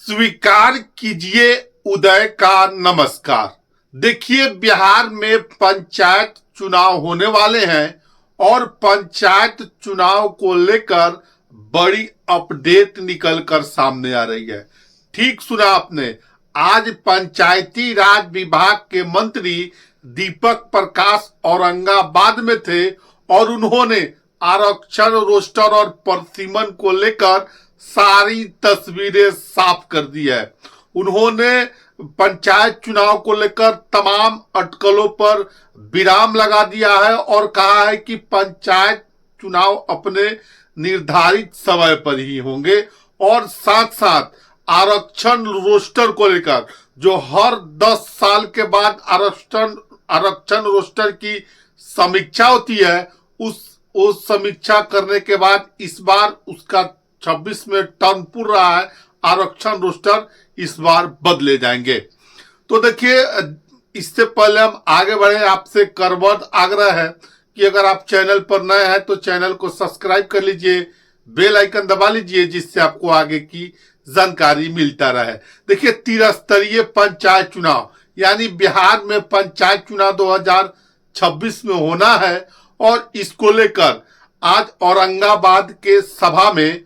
स्वीकार कीजिए उदय का नमस्कार। देखिए, बिहार में पंचायत चुनाव होने वाले हैं और पंचायत चुनाव को लेकर बड़ी अपडेट निकलकर सामने आ रही है। ठीक सुना आपने, आज पंचायती राज विभाग के मंत्री दीपक प्रकाश औरंगाबाद में थे और उन्होंने आरक्षण रोस्टर और परसिमन को लेकर सारी तस्वीरें साफ कर दी है। उन्होंने पंचायत चुनाव को लेकर तमाम अटकलों पर विराम लगा दिया है और कहा है कि पंचायत चुनाव अपने निर्धारित समय पर ही होंगे और साथ साथ आरक्षण रोस्टर को लेकर जो हर 10 साल के बाद आरक्षण रोस्टर की समीक्षा होती है, उस समीक्षा करने के बाद इस बार उसका 26 में टर्म पूरा रहा है। आरक्षण रोस्टर इस बार बदले जाएंगे। तो देखिए, इससे पहले हम आगे बढ़े, आपसे करबद्ध आग्रह है कि अगर आप चैनल पर नए हैं तो चैनल को सब्सक्राइब कर लीजिए, बेल आइकन दबा लीजिए, जिससे आपको आगे की जानकारी मिलता रहे। देखिए, त्रिस्तरीय पंचायत चुनाव यानी बिहार में पंचायत चुनाव 2026 में होना है और इसको लेकर आज औरंगाबाद के सभा में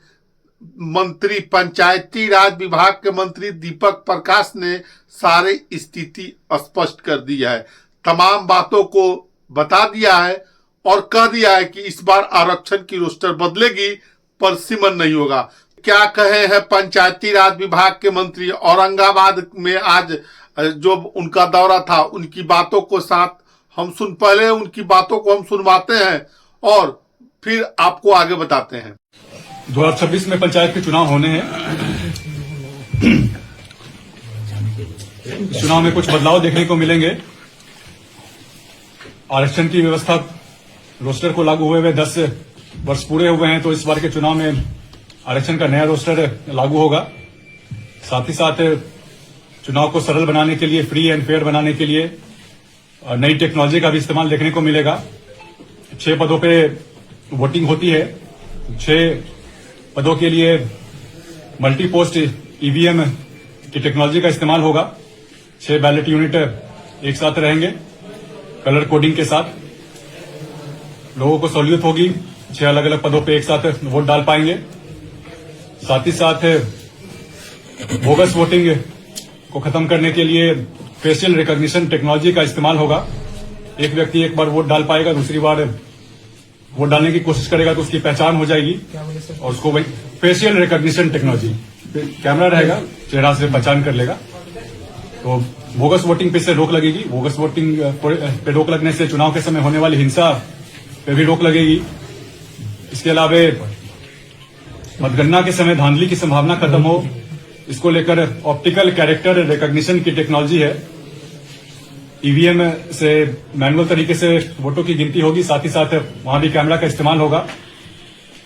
मंत्री पंचायती राज विभाग के मंत्री दीपक प्रकाश ने सारे स्थिति स्पष्ट कर दी है। तमाम बातों को बता दिया है और कह दिया है कि इस बार आरक्षण की रोस्टर बदलेगी, परसिमन नहीं होगा। क्या कहे हैं पंचायती राज विभाग के मंत्री? औरंगाबाद में आज जो उनका दौरा था, उनकी बातों को साथ हम पहले उनकी बातों को हम सुनवाते हैं और फिर आपको आगे बताते हैं। 2026 में पंचायत के चुनाव होने हैं। इस चुनाव में कुछ बदलाव देखने को मिलेंगे। आरक्षण की व्यवस्था रोस्टर को लागू हुए 10 वर्ष पूरे हुए हैं, तो इस बार के चुनाव में आरक्षण का नया रोस्टर लागू होगा। साथ ही साथ चुनाव को सरल बनाने के लिए, फ्री एंड फेयर बनाने के लिए नई टेक्नोलॉजी का भी इस्तेमाल देखने को मिलेगा। 6 पदों पे वोटिंग होती है। 6 पदों के लिए मल्टी पोस्ट ईवीएम की टेक्नोलॉजी का इस्तेमाल होगा। 6 बैलेट यूनिट एक साथ रहेंगे कलर कोडिंग के साथ। लोगों को सहूलियत होगी, 6 अलग अलग पदों पे एक साथ वोट डाल पाएंगे। साथ ही साथ बोगस वोटिंग को खत्म करने के लिए फेशियल रिकॉग्निशन टेक्नोलॉजी का इस्तेमाल होगा। एक व्यक्ति एक बार वोट डाल पाएगा, दूसरी बार वोट डालने की कोशिश करेगा तो उसकी पहचान हो जाएगी और उसको वही फेशियल रिकॉग्निशन टेक्नोलॉजी, कैमरा रहेगा, चेहरा से पहचान कर लेगा। तो बोगस वोटिंग पे से रोक लगेगी। बोगस वोटिंग पे रोक लगने से चुनाव के समय होने वाली हिंसा पे भी रोक लगेगी। इसके अलावा मतगणना के समय धांधली की संभावना खत्म हो, इसको लेकर ऑप्टिकल कैरेक्टर रिकॉग्निशन की टेक्नोलॉजी है। ईवीएम से मैनुअल तरीके से वोटों की गिनती होगी, साथ ही साथ वहां भी कैमरा का इस्तेमाल होगा,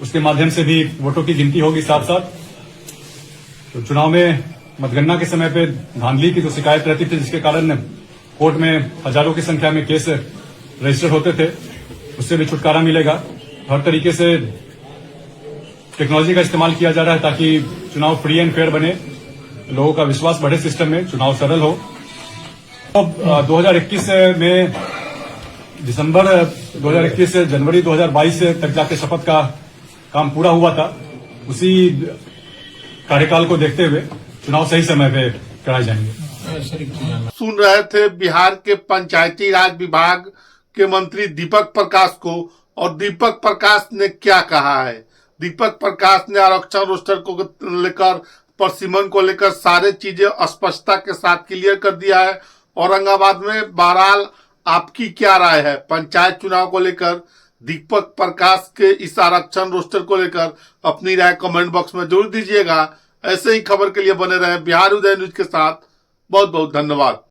उसके माध्यम से भी वोटों की गिनती होगी साथ साथ। तो चुनाव में मतगणना के समय पे धांधली की जो शिकायत रहती थी, जिसके कारण कोर्ट में हजारों की संख्या में केस रजिस्टर होते थे, उससे भी छुटकारा मिलेगा। हर तरीके से टेक्नोलॉजी का इस्तेमाल किया जा रहा है ताकि चुनाव फ्री एंड फेयर बने, लोगों का विश्वास बढ़े सिस्टम में, चुनाव सरल हो। अब 2021 में दिसंबर 2021 से जनवरी 2022 तक जाके शपथ का काम पूरा हुआ था। उसी कार्यकाल को देखते हुए चुनाव सही समय पे कराए जाएंगे। सुन रहे थे बिहार के पंचायती राज विभाग के मंत्री दीपक प्रकाश को, और दीपक प्रकाश ने क्या कहा है। दीपक प्रकाश ने आरक्षण रोस्टर को लेकर, परसिमन को लेकर सारे चीजें स्पष्टता के साथ क्लियर कर दिया है औरंगाबाद में। बहरहाल आपकी क्या राय है पंचायत चुनाव को लेकर? दीपक प्रकाश के इस आरक्षण रोस्टर को लेकर अपनी राय कमेंट बॉक्स में जरूर दीजिएगा। ऐसे ही खबर के लिए बने रहे बिहार उदय न्यूज के साथ। बहुत बहुत धन्यवाद।